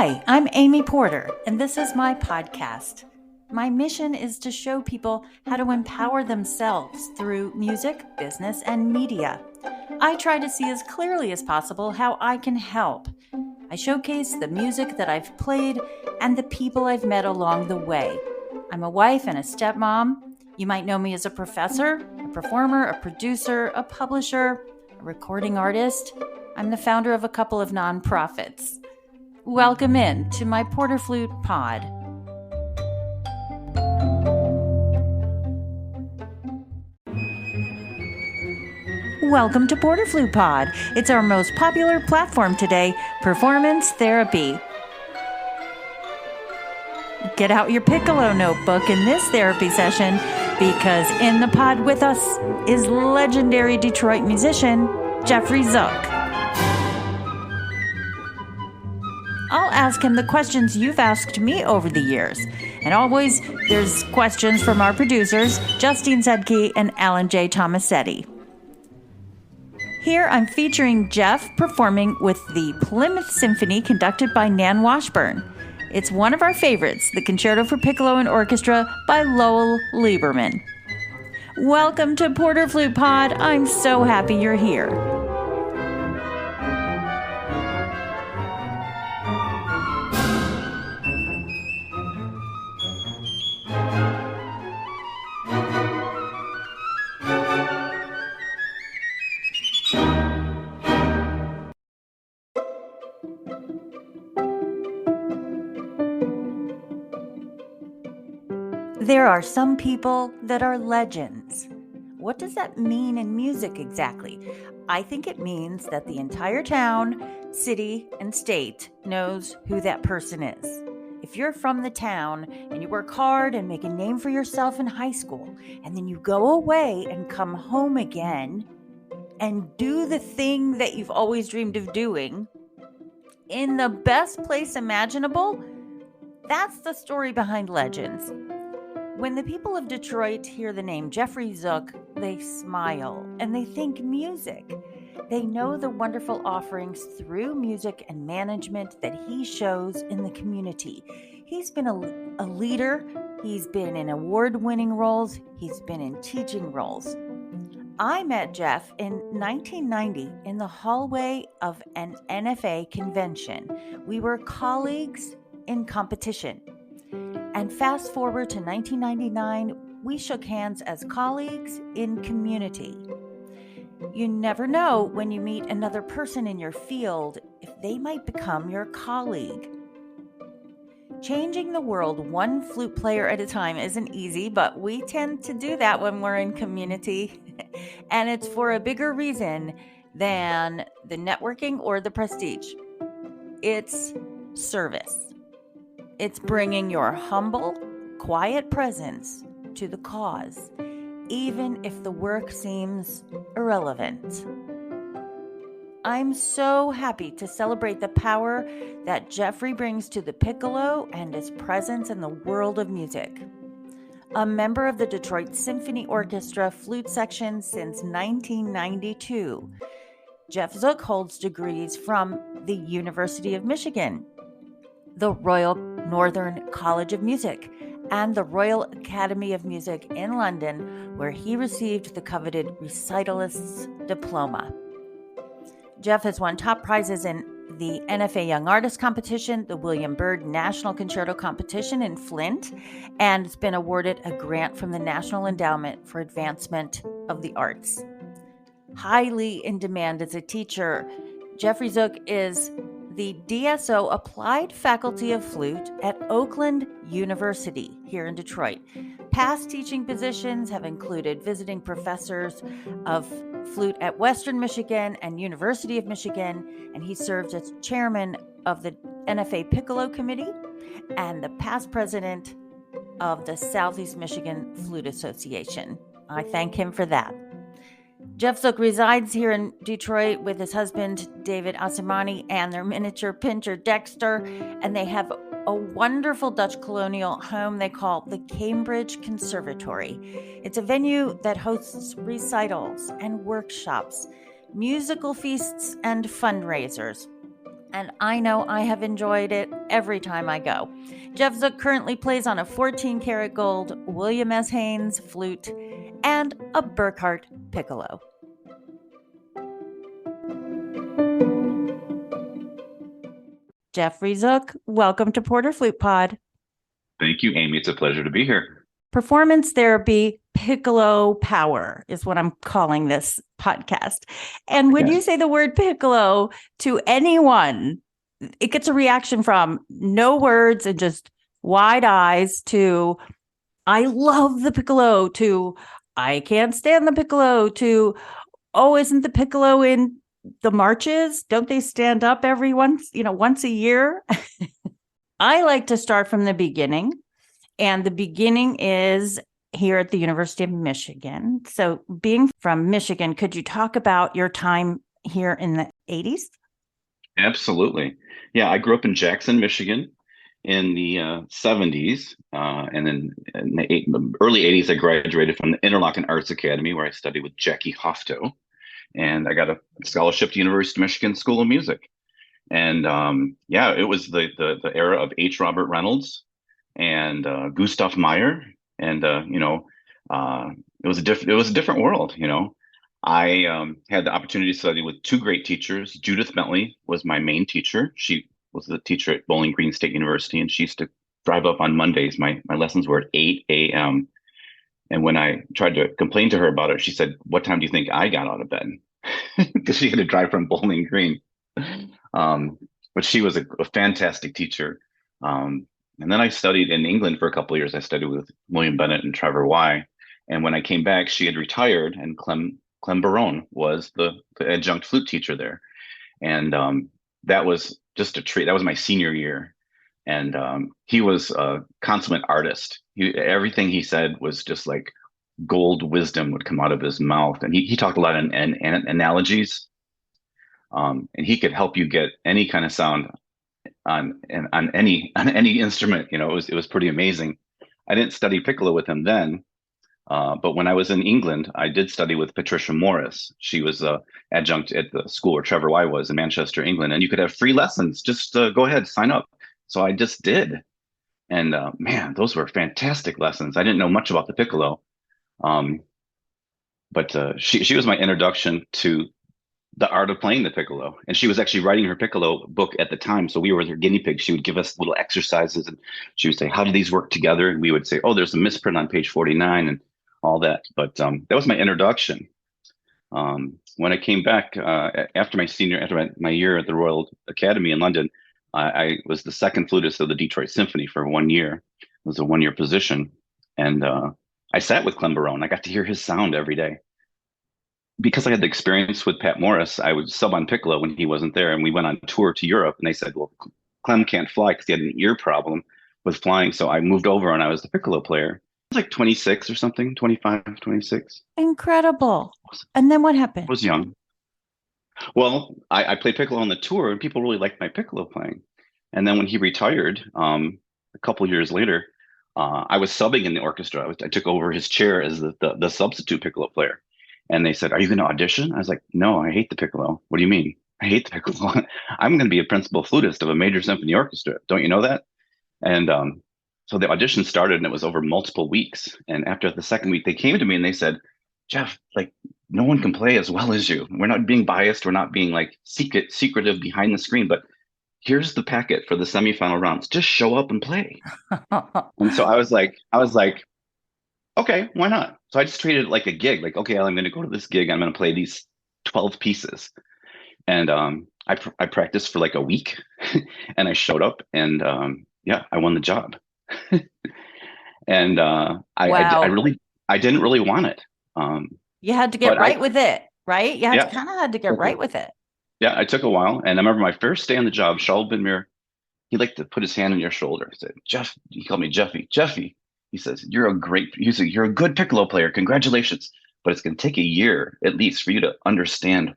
Hi, I'm Amy Porter, and this is my podcast. My mission is to show people how to empower themselves through music, business, and media. I try to see as clearly as possible how I can help. I showcase the music that I've played and the people I've met along the way. I'm a wife and a stepmom. You might know me as a professor, a performer, a producer, a publisher, a recording artist. I'm the founder of a couple of nonprofits. Welcome in to my PorterFlute Pod. Welcome to PorterFlute Pod. It's our most popular platform today, performance therapy. Get out your Piccolo notebook in this therapy session because in the pod with us is legendary Detroit musician Jefferey Zook. I'll ask him the questions you've asked me over the years. And always, there's questions from our producers, Justine Zedke and Alan J. Tomasetti. Here, I'm featuring Jeff performing with the Plymouth Symphony conducted by Nan Washburn. It's one of our favorites, the Concerto for Piccolo and Orchestra by Lowell Lieberman. Welcome to PorterFlute Pod. I'm so happy you're here. There are some people that are legends. What does that mean in music exactly? I think it means that the entire town, city, and state knows who that person is. If you're from the town and you work hard and make a name for yourself in high school, and then you go away and come home again and do the thing that you've always dreamed of doing in the best place imaginable, that's the story behind legends. When the people of Detroit hear the name Jefferey Zook, they smile and they think music. They know the wonderful offerings through music and management that he shows in the community. He's been a leader. He's been in award-winning roles. He's been in teaching roles. I met Jeff in 1990 in the hallway of an NFA convention. We were colleagues in competition. And fast forward to 1999, we shook hands as colleagues in community. You never know when you meet another person in your field if they might become your colleague. Changing the world one flute player at a time isn't easy, but we tend to do that when we're in community. And it's for a bigger reason than the networking or the prestige. It's service. It's bringing your humble, quiet presence to the cause, even if the work seems irrelevant. I'm so happy to celebrate the power that Jefferey brings to the piccolo and his presence in the world of music. A member of the Detroit Symphony Orchestra flute section since 1992, Jeff Zook holds degrees from the University of Michigan, the Royal Northern College of Music, and the Royal Academy of Music in London, where he received the coveted recitalist's diploma. Jeff has won top prizes in the NFA Young Artist Competition, the William Byrd National Concerto Competition in Flint, and has been awarded a grant from the National Endowment for Advancement of the Arts. Highly in demand as a teacher, Jefferey Zook is the DSO Applied Faculty of Flute at Oakland University here in Detroit. Past teaching positions have included visiting professors of flute at Western Michigan and University of Michigan, and he served as chairman of the NFA Piccolo Committee and the past president of the Southeast Michigan Flute Association. I thank him for that. Jeff Zook resides here in Detroit with his husband, David Asimani, and their miniature pincher, Dexter, and they have a wonderful Dutch colonial home they call the Cambridge Conservatory. It's a venue that hosts recitals and workshops, musical feasts, and fundraisers. and I know I have enjoyed it every time I go. Jeff Zook currently plays on a 14-karat gold William S. Haynes flute and a Burkhart piccolo. Jeffery Zook, welcome to PorterFlute Pod. Thank you, Amy. It's a pleasure to be here. Performance therapy piccolo power is what I'm calling this podcast. And when you say the word piccolo to anyone, it gets a reaction from no words and just wide eyes to I love the piccolo to I can't stand the piccolo to oh, isn't the piccolo in the marches? Don't they stand up every once a year? I like to start from the beginning. And the beginning is here at the University of Michigan. So being from Michigan, could you talk about your time here in the 80s? Absolutely. Yeah, I grew up in Jackson, Michigan in the 70s. And then in the early 80s, I graduated from the Interlochen Arts Academy, where I studied with Jackie Hofto. And I got a scholarship to University of Michigan School of Music. And it was the era of H. Robert Reynolds and Gustav Meyer, and it was a different world. I had the opportunity to study with two great teachers. Judith Bentley was my main teacher. She was the teacher at Bowling Green State University, and she used to drive up on Mondays. My lessons were at 8 a.m. And when I tried to complain to her about it, she said, "What time do you think I got out of bed?" Because she had to drive from Bowling Green. But she was a fantastic teacher. And then I studied in England for a couple of years. I studied with William Bennett and Trevor Y. And when I came back, she had retired, and Clem Barone was the adjunct flute teacher there. And that was just a treat. That was my senior year. And he was a consummate artist. Everything he said was just like gold wisdom would come out of his mouth. And he talked a lot in analogies. And he could help you get any kind of sound on any instrument. It was pretty amazing. I didn't study piccolo with him then, but when I was in England, I did study with Patricia Morris. She was a adjunct at the school where Trevor Y was in Manchester, England, and you could have free lessons. Just go ahead, sign up. So I just did, and man, those were fantastic lessons. I didn't know much about the piccolo, but she was my introduction to the art of playing the piccolo. And she was actually writing her piccolo book at the time. So we were her guinea pigs. She would give us little exercises, and she would say, "How do these work together?" And we would say, "Oh, there's a misprint on page 49 and all that." But that was my introduction. When I came back after my year at the Royal Academy in London, I was the second flutist of the Detroit Symphony for 1 year. It was a 1-year position. And I sat with Clem Barone. I got to hear his sound every day. Because I had the experience with Pat Morris, I would sub on piccolo when he wasn't there, and we went on tour to Europe. And they said, "Well, Clem can't fly because he had an ear problem with flying." So I moved over, and I was the piccolo player. I was like 26 or something, 25, 26. Incredible. And then what happened? I was young. Well, I played piccolo on the tour, and people really liked my piccolo playing. And then when he retired, a couple years later, I was subbing in the orchestra. I took over his chair as the substitute piccolo player. And they said, "Are you going to audition?" I was like, "No, I hate the piccolo." "What do you mean?" "I hate the piccolo. I'm going to be a principal flutist of a major symphony orchestra. Don't you know that?" And so the audition started, and it was over multiple weeks. And after the second week, they came to me and they said, "Jeff, like, no one can play as well as you. We're not being biased. We're not being like secretive behind the screen, but here's the packet for the semifinal rounds. Just show up and play." And so I was like, okay, why not? So I just treated it like a gig. Like, okay, I'm going to go to this gig. I'm going to play these 12 pieces. And I practiced for like a week, and I showed up, and I won the job. And I didn't really want it. You had to get right with it, right? You had to get right with it. Yeah, I took a while. And I remember my first day on the job, Shaul Ben Mir, he liked to put his hand on your shoulder. He said, "Jeff," he called me Jeffy. "Jeffy," he says, "you're a good piccolo player. Congratulations. But it's going to take a year at least for you to understand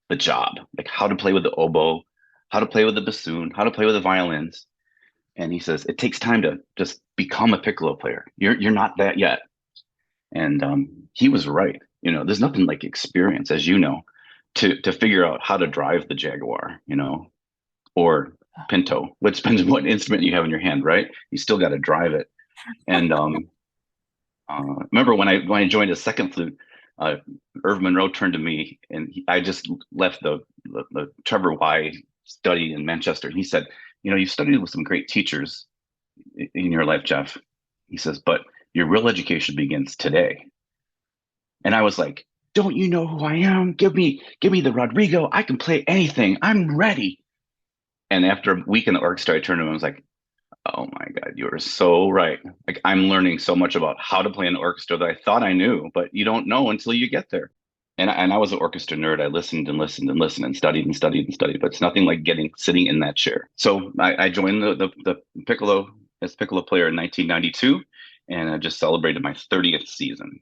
the job, like how to play with the oboe, how to play with the bassoon, how to play with the violins." And he says, "It takes time to just become a piccolo player. You're not that yet." And he was right. There's nothing like experience, as you know, to figure out how to drive the Jaguar. or Pinto, which depends on what instrument you have in your hand, right? You still got to drive it. And remember when I joined a second flute, Irv Monroe turned to me, and I just left the Trevor Y study in Manchester. And he said, you've studied with some great teachers in your life, Jeff. He says, but your real education begins today. And I was like, don't you know who I am? Give me the Rodrigo. I can play anything. I'm ready. And after a week in the orchestra, I turned to him and was like, oh my God, you are so right. Like, I'm learning so much about how to play an orchestra that I thought I knew, but you don't know until you get there. And I was an orchestra nerd. I listened and listened and listened and studied and studied and studied, but it's nothing like sitting in that chair. So I joined the Piccolo as Piccolo player in 1992, and I just celebrated my 30th season.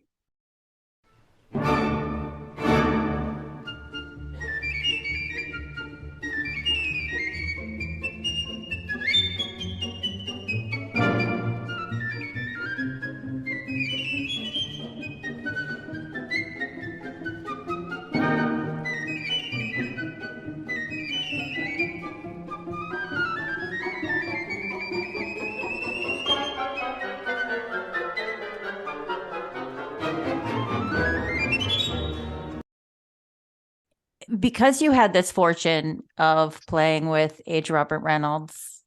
Because you had this fortune of playing with H. Robert Reynolds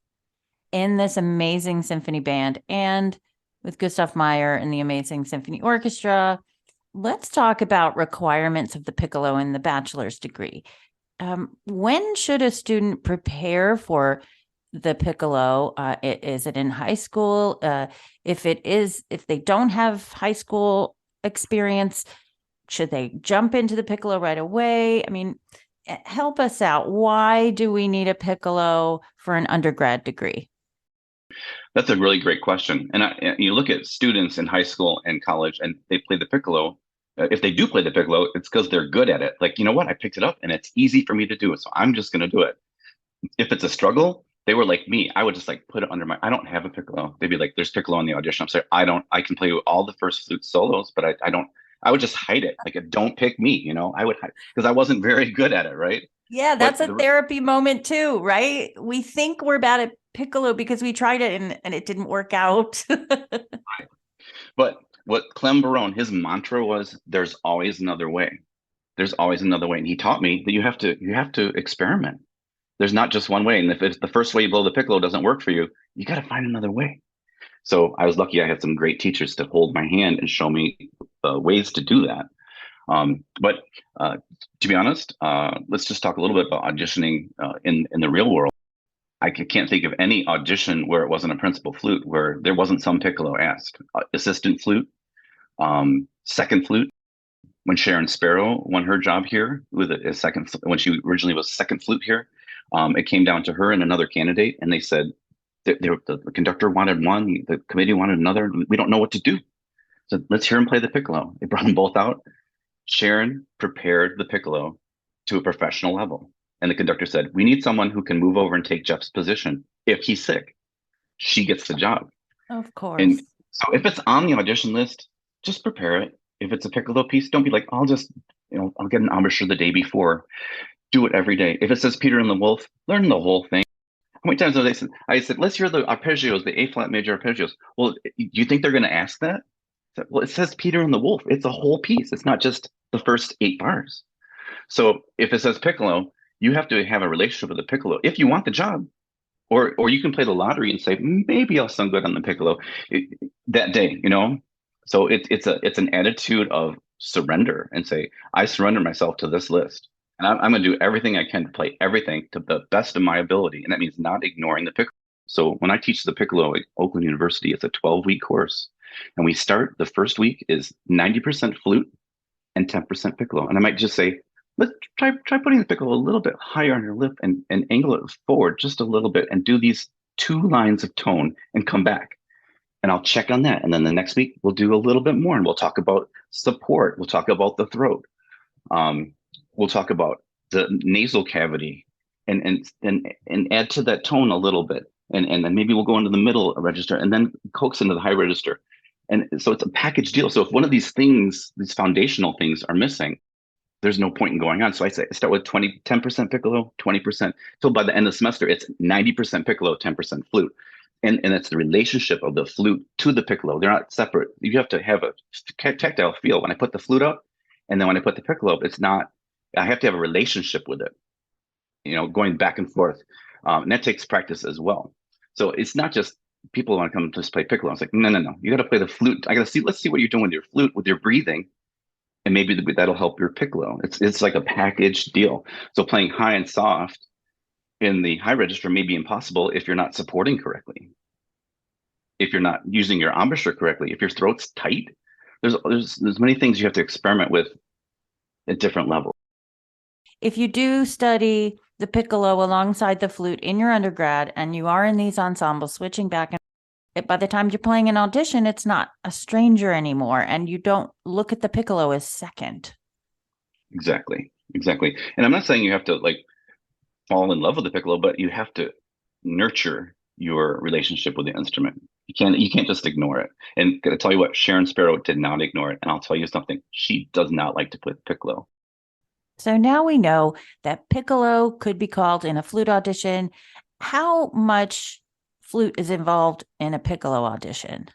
in this amazing symphony band and with Gustav Meyer and the amazing symphony orchestra, let's talk about requirements of the piccolo in the bachelor's degree. When should a student prepare for the piccolo? Is it in high school? If they don't have high school experience, should they jump into the piccolo right away? I mean, help us out. Why do we need a piccolo for an undergrad degree? That's a really great question. And you look at students in high school and college, and they play the piccolo. If they do play the piccolo, it's because they're good at it. Like, you know what? I picked it up and it's easy for me to do it. So I'm just going to do it. If it's a struggle, they were like me. I would just like put it under I don't have a piccolo. They'd be like, there's piccolo on the audition. I'm sorry, I can play all the first flute solos, but I would just hide it. Like, don't pick me, I would hide because I wasn't very good at it. Right. Yeah, that's a therapy moment too, right? We think we're bad at piccolo because we tried it and it didn't work out. Right. But what Clem Barone, his mantra was, there's always another way. There's always another way. And he taught me that you have to experiment. There's not just one way. And if it's the first way you blow the piccolo doesn't work for you, you got to find another way. So I was lucky I had some great teachers to hold my hand and show me ways to do that. But to be honest, let's just talk a little bit about auditioning in the real world. I can't think of any audition where it wasn't a principal flute, where there wasn't some piccolo asked. Assistant flute, second flute. When Sharon Sparrow won her job here with a second, when she originally was second flute here, it came down to her and another candidate, and they said the conductor wanted one, the committee wanted another. We don't know what to do. So let's hear him play the piccolo. They brought them both out. Sharon prepared the piccolo to a professional level. And the conductor said, we need someone who can move over and take Jeff's position. If he's sick, she gets the job. Of course. And so if it's on the audition list, just prepare it. If it's a piccolo piece, don't be like, I'll get an embouchure the day before. Do it every day. If it says Peter and the Wolf, learn the whole thing. How many times have I said, let's hear the arpeggios, the A flat major arpeggios. Well, do you think they're going to ask that? Well, it says Peter and the Wolf. It's a whole piece. It's not just the first 8 bars. So if it says piccolo, you have to have a relationship with the piccolo if you want the job, or you can play the lottery and say, maybe I'll sound good on the piccolo that day, So it's an attitude of surrender and say, I surrender myself to this list, and I'm going to do everything I can to play everything to the best of my ability, and that means not ignoring the piccolo. So when I teach the piccolo at Oakland University, it's a 12-week course, and we start the first week is 90% flute and 10% piccolo, and I might just say, let's try putting the piccolo a little bit higher on your lip and angle it forward just a little bit and do these 2 lines of tone and come back. And I'll check on that. And then the next week we'll do a little bit more and we'll talk about support. We'll talk about the throat. We'll talk about the nasal cavity and add to that tone a little bit. And then maybe we'll go into the middle register and then coax into the high register. And so it's a package deal. So if one of these things, these foundational things are missing, there's no point in going on. So I say start with 10% piccolo, 20%. So by the end of the semester, it's 90% piccolo, 10% flute. And it's the relationship of the flute to the piccolo. They're not separate. You have to have a tactile feel. When I put the flute up, and then when I put the piccolo up, it's not. I have to have a relationship with it. Going back and forth, and that takes practice as well. So it's not just people want to come just play piccolo. It's like no, no, no. You got to play the flute. I got to see. Let's see what you're doing with your flute, with your breathing, and maybe that'll help your piccolo. It's like a package deal. So playing high and soft in the high register may be impossible if you're not supporting correctly, if you're not using your embouchure correctly, if your throat's tight. There's many things you have to experiment with at different levels. If you do study the piccolo alongside the flute in your undergrad and you are in these ensembles switching back and by the time you're playing an audition, it's not a stranger anymore, and you don't look at the piccolo as second. Exactly. And I'm not saying you have to like fall in love with the piccolo, but you have to nurture your relationship with the instrument. You can't just ignore it. And I tell you what, Sharon Sparrow did not ignore it. And I'll tell you something, she does not like to play piccolo. So now we know that piccolo could be called in a flute audition. How much flute is involved in a piccolo audition?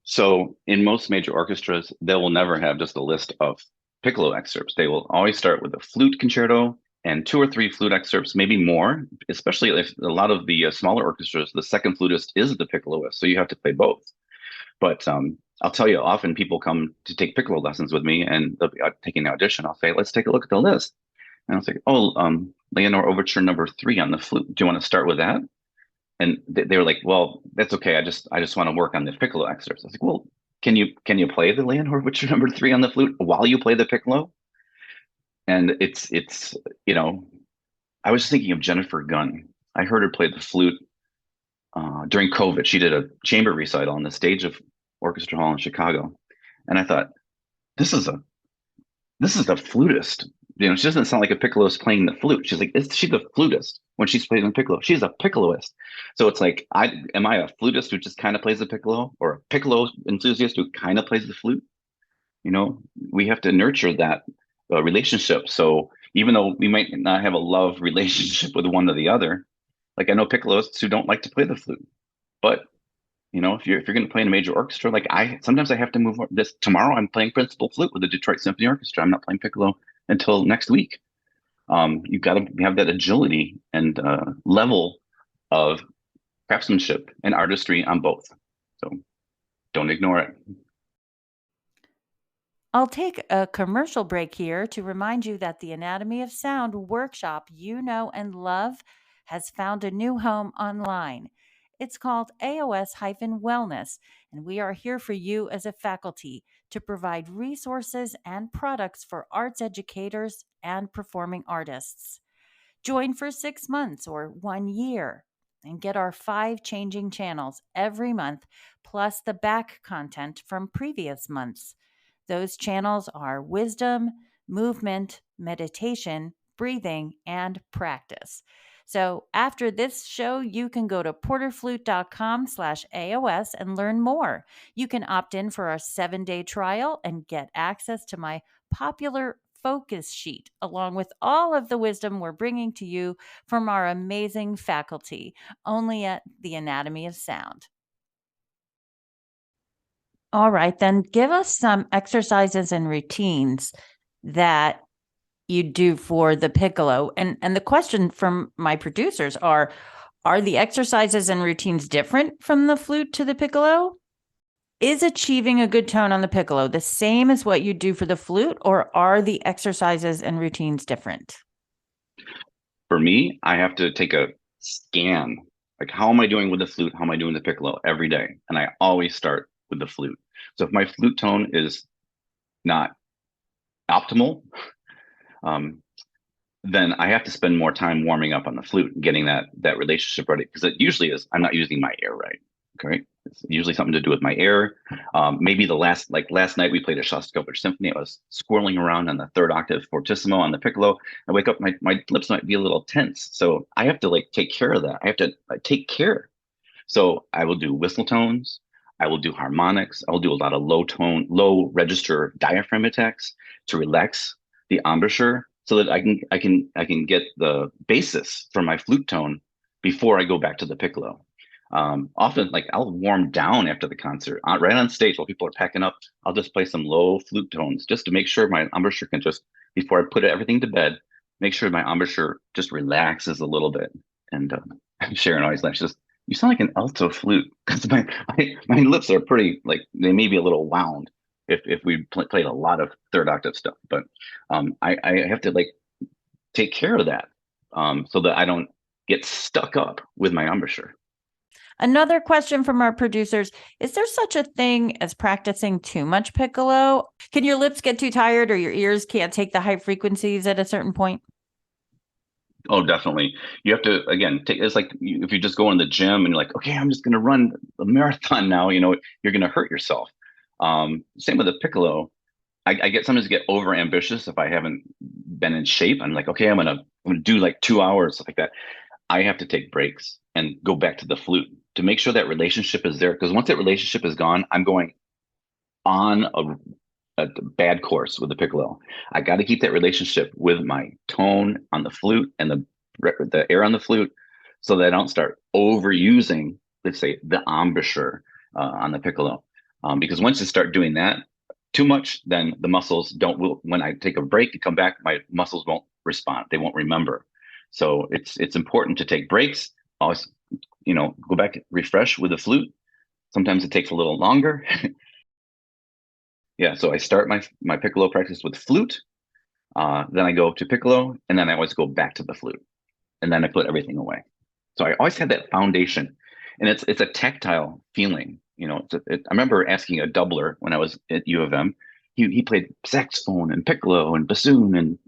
So in most major orchestras, they will never have just a list of piccolo excerpts. They will always start with a flute concerto and 2 or 3 flute excerpts, maybe more, especially if a lot of the smaller orchestras, the second flutist is the piccoloist. So you have to play both. But I'll tell you, often people come to take piccolo lessons with me and they'll be taking the audition. I'll say, let's take a look at the list. And I'll say, Leonore Overture number 3 on the flute. Do you want to start with that? And they were like, well, that's okay. I just want to work on the piccolo excerpts. I was like, well, can you play the Leonore Overture number 3 on the flute while you play the piccolo? And it's I was thinking of Jennifer Gunn. I heard her play the flute during COVID. She did a chamber recital on the stage of Orchestra Hall in Chicago, and I thought, this is the flutist. She doesn't sound like a piccoloist playing the flute. She's like, she's a flutist when she's playing the piccolo. She's a piccoloist. So it's like, am I a flutist who just kind of plays the piccolo, or a piccolo enthusiast who kind of plays the flute? We have to nurture that relationship. So even though we might not have a love relationship with one or the other, like I know piccoloists who don't like to play the flute, but if you're going to play in a major orchestra, like sometimes I have to move this. Tomorrow I'm playing principal flute with the Detroit Symphony Orchestra. I'm not playing piccolo until next week. You've got to have that agility and level of craftsmanship and artistry on both. So don't ignore it. I'll take a commercial break here to remind you that the Anatomy of Sound workshop you know and love has found a new home online. It's called AOS-Wellness, and we are here for you as a faculty to provide resources and products for arts educators and performing artists. Join for 6 months or 1 year and get our 5 changing channels every month, plus the back content from previous months. Those channels are wisdom, movement, meditation, breathing, and practice. So after this show, you can go to porterflute.com/AOS and learn more. You can opt in for our 7-day trial and get access to my popular focus sheet, along with all of the wisdom we're bringing to you from our amazing faculty, only at the Anatomy of Sound. All right, then give us some exercises and routines that you do for the piccolo. And the question from my producers are the exercises and routines different from the flute to the piccolo? Is achieving a good tone on the piccolo the same as what you do for the flute, or are the exercises and routines different? For me, I have to take a scan. Like, how am I doing with the flute? How am I doing the piccolo every day? And I always start with the flute. So if my flute tone is not optimal, then I have to spend more time warming up on the flute and getting that relationship ready, because it usually is I'm not using my air right. Okay, it's usually something to do with my air. Maybe last night we played a Shostakovich symphony. I was swirling around on the 3rd octave fortissimo on the piccolo. I wake up, my lips might be a little tense, so I have to take care of that. I have to take care. So I will do whistle tones. I will do harmonics. I will do a lot of low tone, low register diaphragm attacks to relax the embouchure so that I can get the basis for my flute tone before I go back to the piccolo. Often, like I'll warm down after the concert, right on stage while people are packing up. I'll just play some low flute tones just to make sure my embouchure can just, before I put everything to bed, make sure my embouchure just relaxes a little bit. And Sharon always laughs. She says, "You sound like an alto flute," because my lips are pretty, like they may be a little wound if we played a lot of third octave stuff. But I have to like take care of that so that I don't get stuck up with my embouchure. Another question from our producers, is there such a thing as practicing too much piccolo? Can your lips get too tired or your ears can't take the high frequencies at a certain point? Oh, definitely. You have to, again, take, it's like if you just go in the gym and you're like, okay, I'm just going to run a marathon now, you're going to hurt yourself. Same with the piccolo. I get sometimes get over ambitious if I haven't been in shape. I'm like, okay, I'm gonna do like 2 hours, stuff like that. I have to take breaks and go back to the flute to make sure that relationship is there. Because once that relationship is gone, I'm going on a bad course with the piccolo. I got to keep that relationship with my tone on the flute and the air on the flute, so that I don't start overusing, let's say, the embouchure on the piccolo. Because once you start doing that too much, then the muscles don't. When I take a break and come back, my muscles won't respond. They won't remember. So it's important to take breaks. Always, go back, refresh with the flute. Sometimes it takes a little longer. Yeah, so I start my piccolo practice with flute, then I go to piccolo, and then I always go back to the flute, and then I put everything away. So I always had that foundation, and it's a tactile feeling. I remember asking a doubler when I was at U of M. He played saxophone and piccolo and bassoon and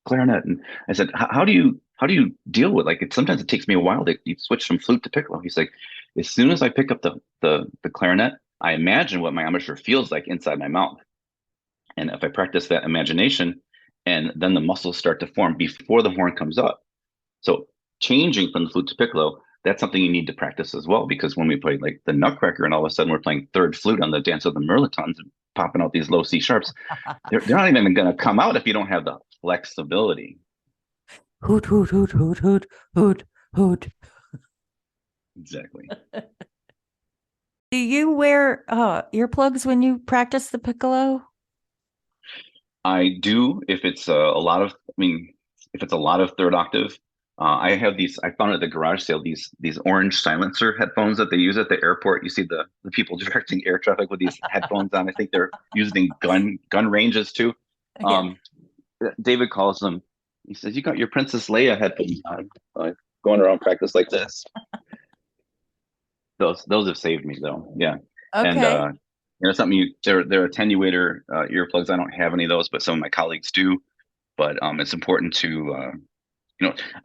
clarinet, and I said, how do you deal with, like, sometimes it takes me a while to switch from flute to piccolo. He's like, as soon as I pick up the clarinet, I imagine what my embouchure feels like inside my mouth. And if I practice that imagination, and then the muscles start to form before the horn comes up. So changing from the flute to piccolo, that's something you need to practice as well. Because when we play like the Nutcracker and all of a sudden we're playing third flute on the Dance of the Mirlitons and popping out these low C sharps, they're not even going to come out if you don't have the flexibility. Hoot, hoot, hoot, hoot, hoot, hoot, hoot. Exactly. Do you wear earplugs when you practice the piccolo? I do if it's if it's a lot of third octave. I have these. I found at the garage sale these orange silencer headphones that they use at the airport. You see the people directing air traffic with these headphones on. I think they're using gun ranges too. Yeah. David calls them. He says, "You got your Princess Leia headphones on, going around practice like this." Those have saved me though. Yeah. Okay. And something they're attenuator earplugs. I don't have any of those, but some of my colleagues do. But it's important to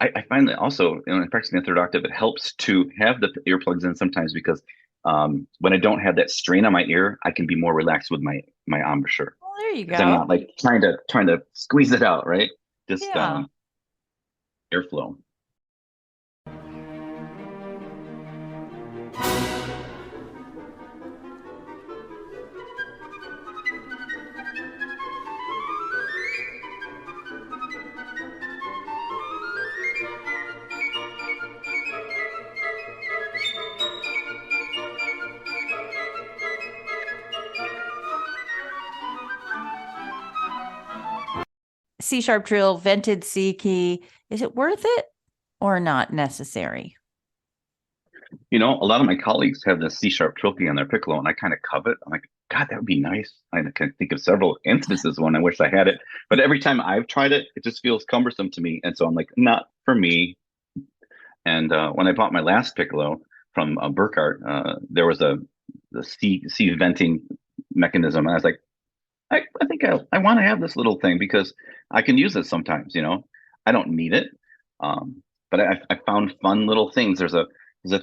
I find that also in practicing the third octave, it helps to have the earplugs in sometimes because when I don't have that strain on my ear, I can be more relaxed with my embouchure. Well, there you Because I'm go. not like trying to squeeze it out, right? Just Yeah. airflow. C sharp trill, vented C key. Is it worth it or not necessary? A lot of my colleagues have the C sharp trill on their piccolo, and I kind of covet. I'm like, God, that would be nice. I can think of several instances when I wish I had it, but every time I've tried it, it just feels cumbersome to me, and so I'm like, not for me. And when I bought my last piccolo from Burkhardt, there was the C venting mechanism, and I was like, I think I want to have this little thing because I can use it sometimes. I don't need it, but I found fun little things. There's a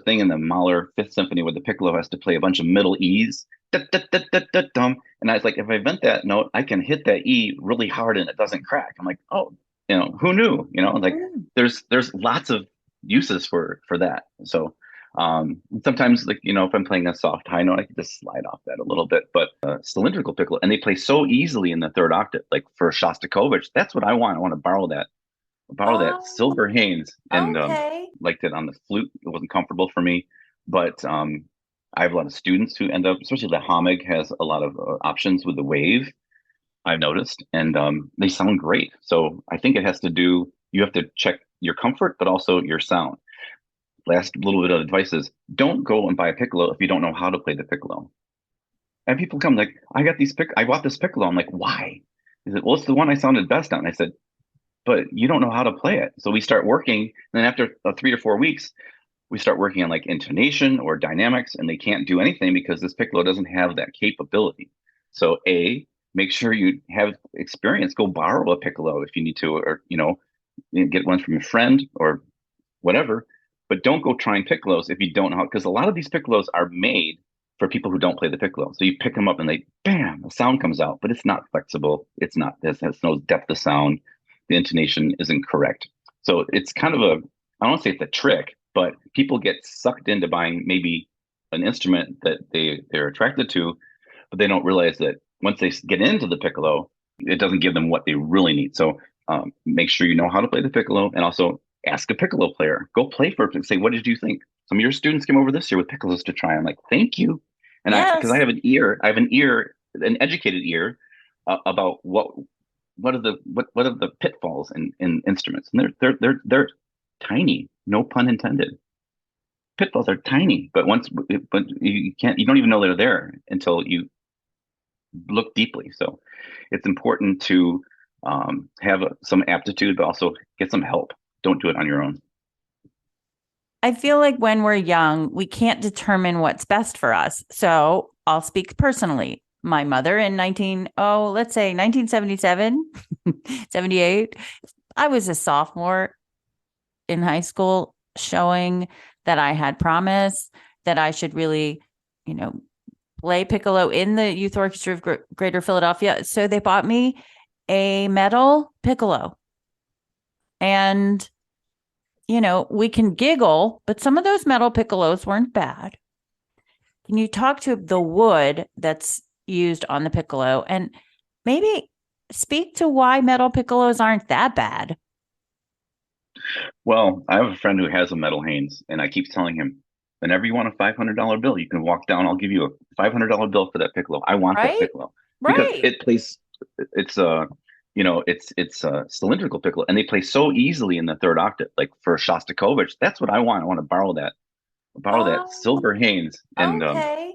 thing in the Mahler Fifth Symphony where the piccolo has to play a bunch of middle E's, and I was like, if I vent that note, I can hit that E really hard and it doesn't crack. I'm like, oh, who knew? Like there's lots of uses for that. So Sometimes, like, if I'm playing a soft high note, I can just slide off that a little bit. But cylindrical piccolo, and they play so easily in the third octave. Like for Shostakovich, that's what I want. I want to borrow that Oh, silver Haynes, and okay. liked it on the flute. It wasn't comfortable for me, but I have a lot of students who end up, especially the Homig has a lot of options with the wave. I've noticed, and they sound great. So I think it has to do. You have to check your comfort, but also your sound. Last little bit of advice is don't go and buy a piccolo if you don't know how to play the piccolo. And people come like, I bought this piccolo. I'm like, why? He said, well, it's the one I sounded best on. I said, but you don't know how to play it. So we start working. And then after 3 to 4 weeks, we start working on like intonation or dynamics, and they can't do anything because this piccolo doesn't have that capability. So make sure you have experience. Go borrow a piccolo if you need to, or get one from a friend or whatever. But don't go trying piccolos if you don't know how, because a lot of these piccolos are made for people who don't play the piccolo. So you pick them up and bam, the sound comes out, but it's not flexible. It's not, this has no depth of sound. The intonation isn't correct. So it's kind of I don't want to say it's a trick, but people get sucked into buying maybe an instrument that they're attracted to, but they don't realize that once they get into the piccolo, it doesn't give them what they really need. So make sure you know how to play the piccolo, and also ask a piccolo player. Go play for it and say, what did you think? Some of your students came over this year with piccolos to try. I'm like, thank you. And because I Yes. have an educated ear about what are the pitfalls in instruments, and they're tiny. No pun intended. Pitfalls are tiny, but you don't even know they're there until you look deeply. So it's important to have some aptitude, but also get some help. Don't do it on your own. I feel like when we're young, we can't determine what's best for us. So I'll speak personally. My mother in let's say 1977, 78, I was a sophomore in high school, showing that I had promise, that I should really, play piccolo in the Youth Orchestra of Greater Philadelphia. So they bought me a metal piccolo. And, we can giggle, but some of those metal piccolos weren't bad. Can you talk to the wood that's used on the piccolo and maybe speak to why metal piccolos aren't that bad? Well, I have a friend who has a metal Haynes, and I keep telling him, whenever you want a $500 bill, you can walk down. I'll give you a $500 bill for that piccolo. I want that Right? piccolo because Right. it plays. It's it's a cylindrical piccolo, and they play so easily in the third octave. Like for Shostakovich, that's what I want. I want to borrow that Oh, silver Haynes, and okay.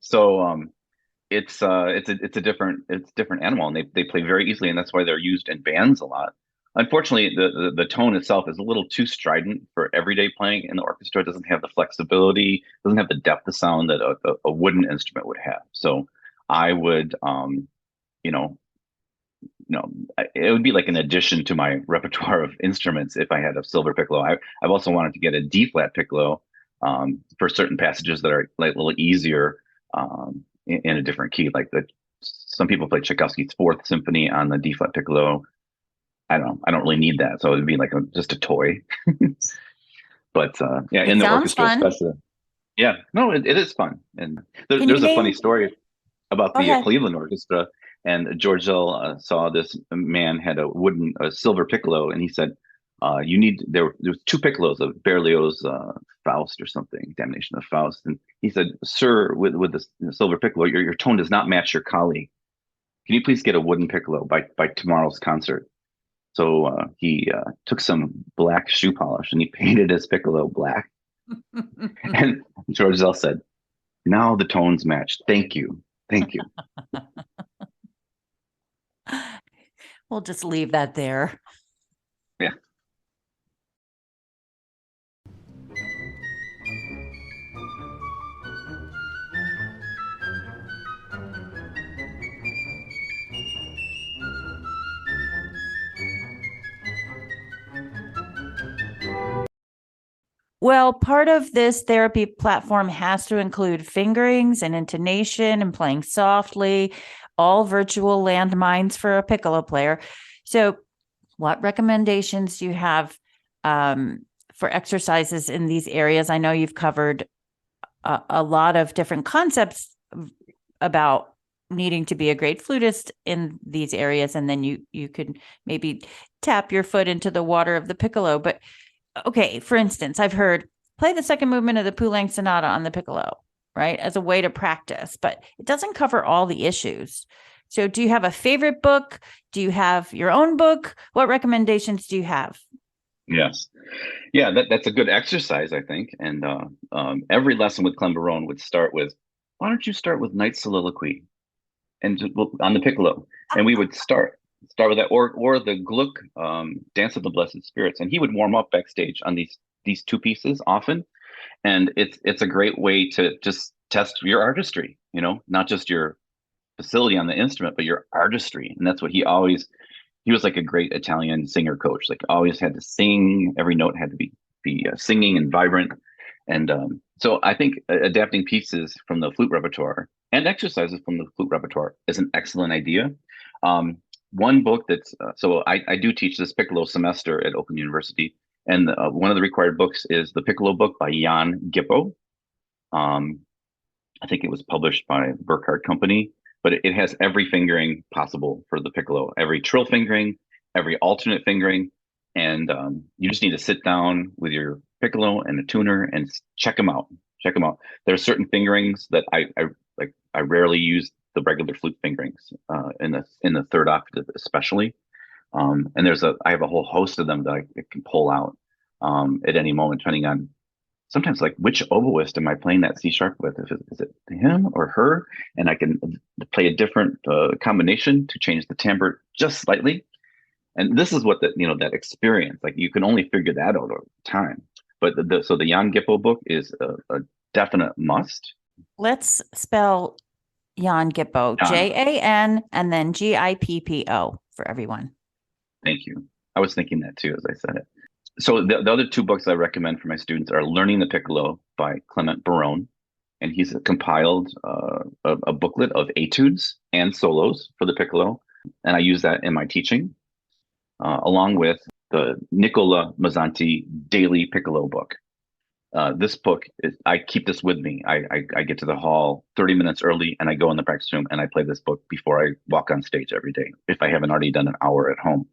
so it's a different animal, and they play very easily, and that's why they're used in bands a lot. Unfortunately, the tone itself is a little too strident for everyday playing in the orchestra. It doesn't have the flexibility, doesn't have the depth of sound that a wooden instrument would have. So I would, you know, it would be like an addition to my repertoire of instruments if I had a silver piccolo. I've also wanted to get a D flat piccolo for certain passages that are like a little easier in a different key. Like some people play Tchaikovsky's Fourth Symphony on the D flat piccolo. I don't know. I don't really need that, so it'd be like just a toy. But yeah, It in the sounds orchestra, fun. especially. Yeah, no, it is fun. And Can you there's a funny name? story about Go the ahead. Cleveland Orchestra. And George Zell saw this man had a silver piccolo, and he said, there was two piccolos of Berlioz's Faust or something, Damnation of Faust." And he said, "Sir, with the silver piccolo, your tone does not match your colleague. Can you please get a wooden piccolo by tomorrow's concert?" So he took some black shoe polish and he painted his piccolo black. And George Zell said, "Now the tones match. Thank you, thank you." We'll just leave that there. Yeah. Well, part of this therapy platform has to include fingerings and intonation and playing softly, all virtual landmines for a piccolo player. So, what recommendations do you have for exercises in these areas? I know you've covered a lot of different concepts about needing to be a great flutist in these areas, and then you could maybe tap your foot into the water of the piccolo. But okay, for instance, I've heard play the second movement of the Poulenc Sonata on the piccolo, right, as a way to practice, but it doesn't cover all the issues. So do you have a favorite book? Do you have your own book? What recommendations do you have? Yes. Yeah, that's a good exercise, I think. And every lesson with Clembarone would start with, why don't you start with Night Soliloquy and on the piccolo? And we would start with that, or the Gluck, Dance of the Blessed Spirits. And he would warm up backstage on these two pieces often. And it's a great way to just test your artistry, not just your facility on the instrument, but your artistry. And that's what he was like a great Italian singer coach, like always had to sing, every note had to be singing and vibrant. And so I think adapting pieces from the flute repertoire and exercises from the flute repertoire is an excellent idea. One book so I do teach this piccolo semester at Oakland University, and one of the required books is the Piccolo book by Jan Gippo. I think it was published by Burkhardt Company, but it has every fingering possible for the piccolo, every trill fingering, every alternate fingering. And you just need to sit down with your piccolo and a tuner and check them out. Check them out. There are certain fingerings that I like. I rarely use the regular flute fingerings in the third octave, especially. And I have a whole host of them that I can pull out at any moment, depending on sometimes like which oboist am I playing that C sharp with? Is it him or her? And I can play a different combination to change the timbre just slightly. And this is what that experience, like you can only figure that out over time. But so the Jan Gippo book is a definite must. Let's spell Jan Gippo, Jan, and then Gippo for everyone. Thank you. I was thinking that too as I said it. So the other two books I recommend for my students are Learning the Piccolo by Clement Barone, and he's compiled a booklet of etudes and solos for the piccolo, and I use that in my teaching, along with the Nicola Mazzanti Daily Piccolo book. This book, I keep this with me. I get to the hall 30 minutes early, and I go in the practice room, and I play this book before I walk on stage every day, if I haven't already done an hour at home.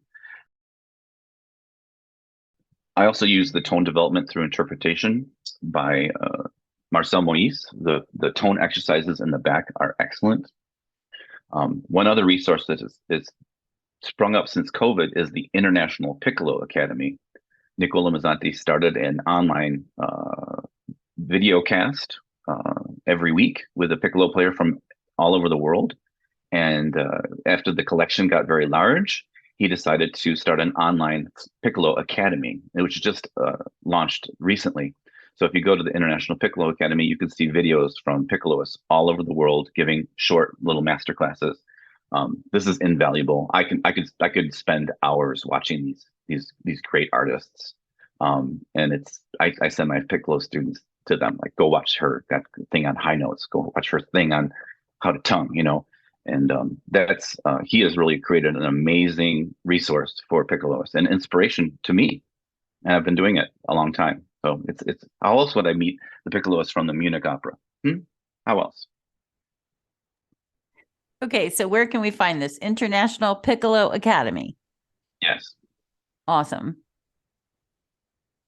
I also use the Tone Development Through Interpretation by Marcel Moïse. The tone exercises in the back are excellent. One other resource that is sprung up since COVID is the International Piccolo Academy. Nicola Mazzanti started an online video cast every week with a piccolo player from all over the world. And after the collection got very large, he decided to start an online Piccolo Academy, which just launched recently. So if you go to the International Piccolo Academy, you can see videos from piccoloists all over the world giving short little master classes. This is invaluable. I could spend hours watching these great artists, and I send my piccolo students to them, like, go watch her that thing on high notes, go watch her thing on how to tongue, And he has really created an amazing resource for piccoloists and inspiration to me. And I've been doing it a long time. So it's how else would I meet the piccoloists from the Munich Opera? How else? Okay, so where can we find this International Piccolo Academy? Yes. Awesome.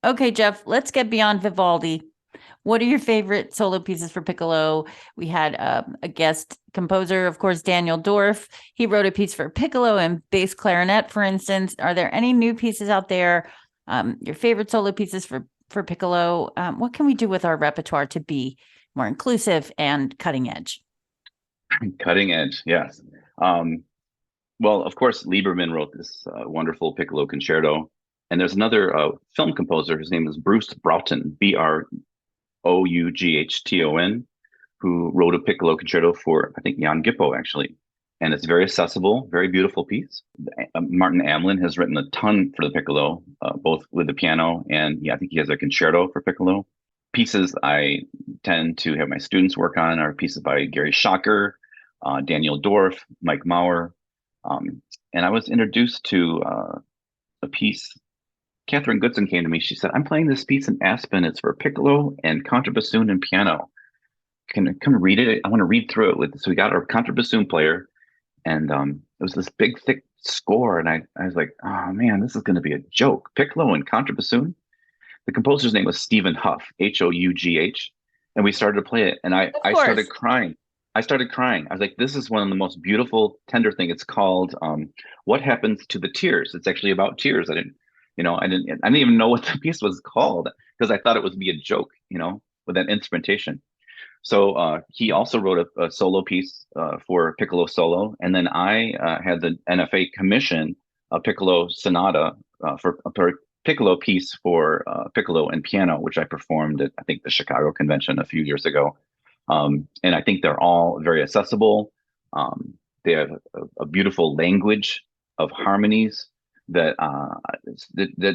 Okay, Jeff, let's get beyond Vivaldi. What are your favorite solo pieces for piccolo? We had a guest composer, of course, Daniel Dorff. He wrote a piece for piccolo and bass clarinet, for instance. Are there any new pieces out there? Your favorite solo pieces for piccolo? What can we do with our repertoire to be more inclusive and cutting edge? Cutting edge, yes. Well, of course, Lieberman wrote this wonderful piccolo concerto. And there's another film composer. His name is Bruce Broughton, Broughton, who wrote a piccolo concerto for, I think, Jan Gippo, actually. And it's very accessible, very beautiful piece. Martin Amlin has written a ton for the piccolo, both with the piano and I think he has a concerto for piccolo. Pieces I tend to have my students work on are pieces by Gary Schocker, Daniel Dorff, Mike Maurer. And I was introduced to a piece Catherine Goodson came to me. She said, "I'm playing this piece in Aspen. It's for piccolo and contrabassoon and piano. Can I come read it? I want to read through it with." So we got our contrabassoon player, and it was this big, thick score, and I was like, "Oh man, this is going to be a joke." Piccolo and contrabassoon. The composer's name was Stephen Huff, Hough, and we started to play it, and Of I started course. crying. I started crying. I was like, "This is one of the most beautiful, tender thing." It's called "What Happens to the Tears." It's actually about tears. I didn't even know what the piece was called because I thought it would be a joke, with that instrumentation. So he also wrote a solo piece for piccolo solo, and then I had the NFA commission a piccolo sonata for a piccolo piece for piccolo and piano, which I performed at I think the Chicago convention a few years ago. And I think they're all very accessible. They have a beautiful language of harmonies that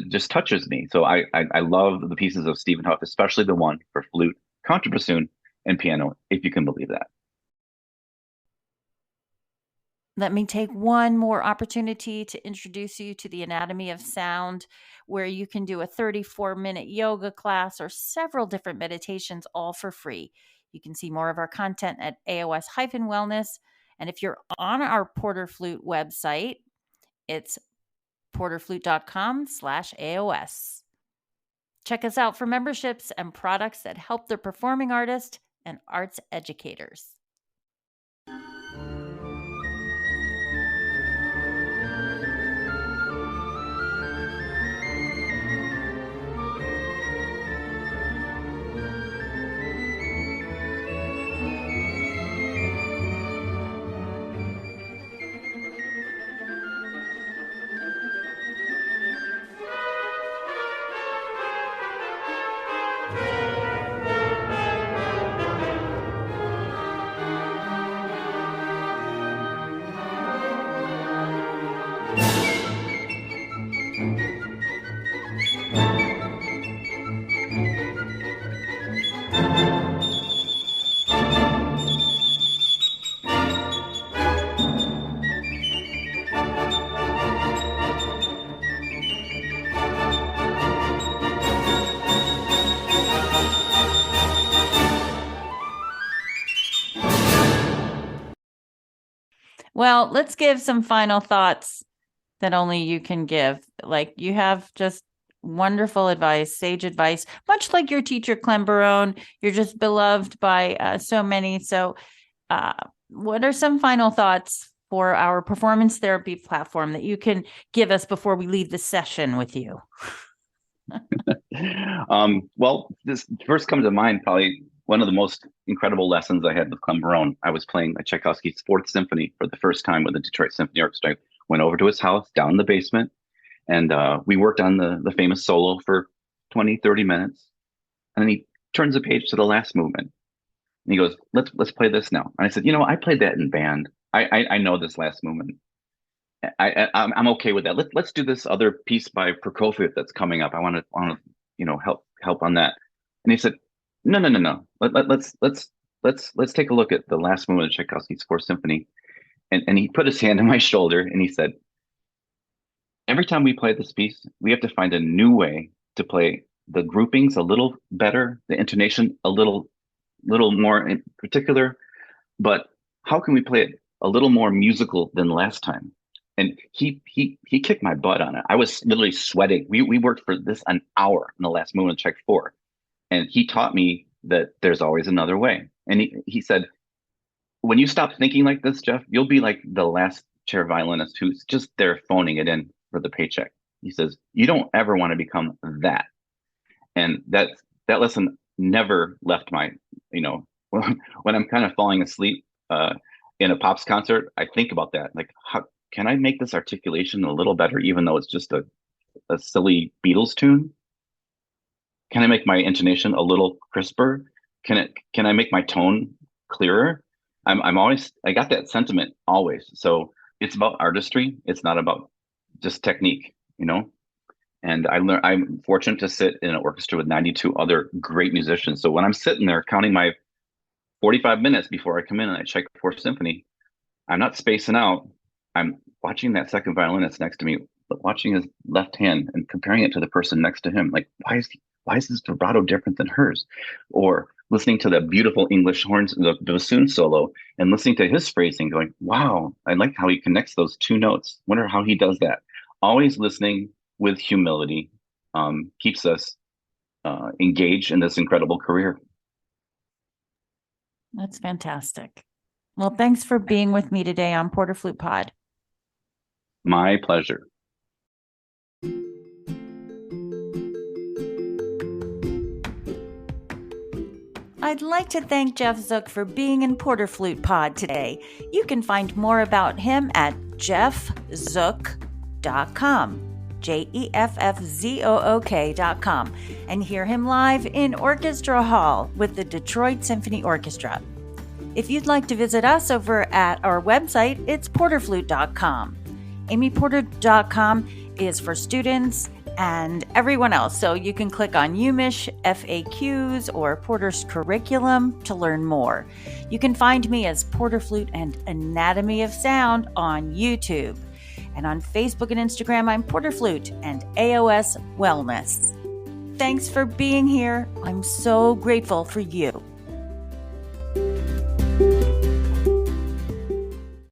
just touches me. So I love the pieces of Stephen Huff, especially the one for flute, contrabassoon, and piano, if you can believe that. Let me take one more opportunity to introduce you to the Anatomy of Sound, where you can do a 34-minute yoga class or several different meditations, all for free. You can see more of our content at AOS-Wellness. And if you're on our PorterFlute website, it's PorterFlute.com/AOS. Check us out for memberships and products that help the performing artist and arts educators. Well, let's give some final thoughts that only you can give. Like, you have just wonderful advice, sage advice, much like your teacher, Clem Barone. You're just beloved by so many. So, what are some final thoughts for our performance therapy platform that you can give us before we leave the session with you? Well, this first comes to mind, probably one of the most incredible lessons I had with Clem Barone. I was playing a Tchaikovsky's Fourth Symphony for the first time with the Detroit Symphony Orchestra. I went over to his house down in the basement, and we worked on the famous solo for 20, 30 minutes. And then he turns the page to the last movement. And he goes, let's play this now. And I said, I played that in band. I know this last movement. I'm okay with that. Let's do this other piece by Prokofiev that's coming up. I want to help on that. And he said, no. Let's take a look at the last movement of Tchaikovsky's Fourth Symphony. And he put his hand on my shoulder and he said, every time we play this piece, we have to find a new way to play the groupings a little better, the intonation a little more in particular. But how can we play it a little more musical than last time? And he kicked my butt on it. I was literally sweating. We worked for this an hour in the last movement of Czech 4. And he taught me that there's always another way. And he said, when you stop thinking like this, Jeff, you'll be like the last chair violinist who's just there phoning it in for the paycheck. He says, you don't ever want to become that. And that lesson never left my, when I'm kind of falling asleep in a Pops concert, I think about that. Like, how can I make this articulation a little better, even though it's just a silly Beatles tune? Can I make my intonation a little crisper? Can I make my tone clearer? I got that sentiment always. So it's about artistry. It's not about just technique, And I'm fortunate to sit in an orchestra with 92 other great musicians. So when I'm sitting there counting my 45 minutes before I come in and I check Fourth Symphony, I'm not spacing out. I'm watching that second violinist next to me but watching his left hand and comparing it to the person next to him, like why is his vibrato different than hers? Or listening to the beautiful English horns, the bassoon solo, and listening to his phrasing, going, wow, I like how he connects those two notes. Wonder how he does that. Always listening with humility keeps us engaged in this incredible career. That's fantastic. Well, thanks for being with me today on PorterFlute Pod. My pleasure. I'd like to thank Jeff Zook for being in PorterFlute Pod today. You can find more about him at jeffzook.com. JEFFZOOK.com, and hear him live in Orchestra Hall with the Detroit Symphony Orchestra. If you'd like to visit us over at our website, it's porterflute.com. AmyPorter.com is for students and everyone else, so you can click on UMich, FAQs, or Porter's curriculum to learn more. You can find me as PorterFlute and Anatomy of Sound on YouTube. And on Facebook and Instagram, I'm PorterFlute and AOS Wellness. Thanks for being here. I'm so grateful for you.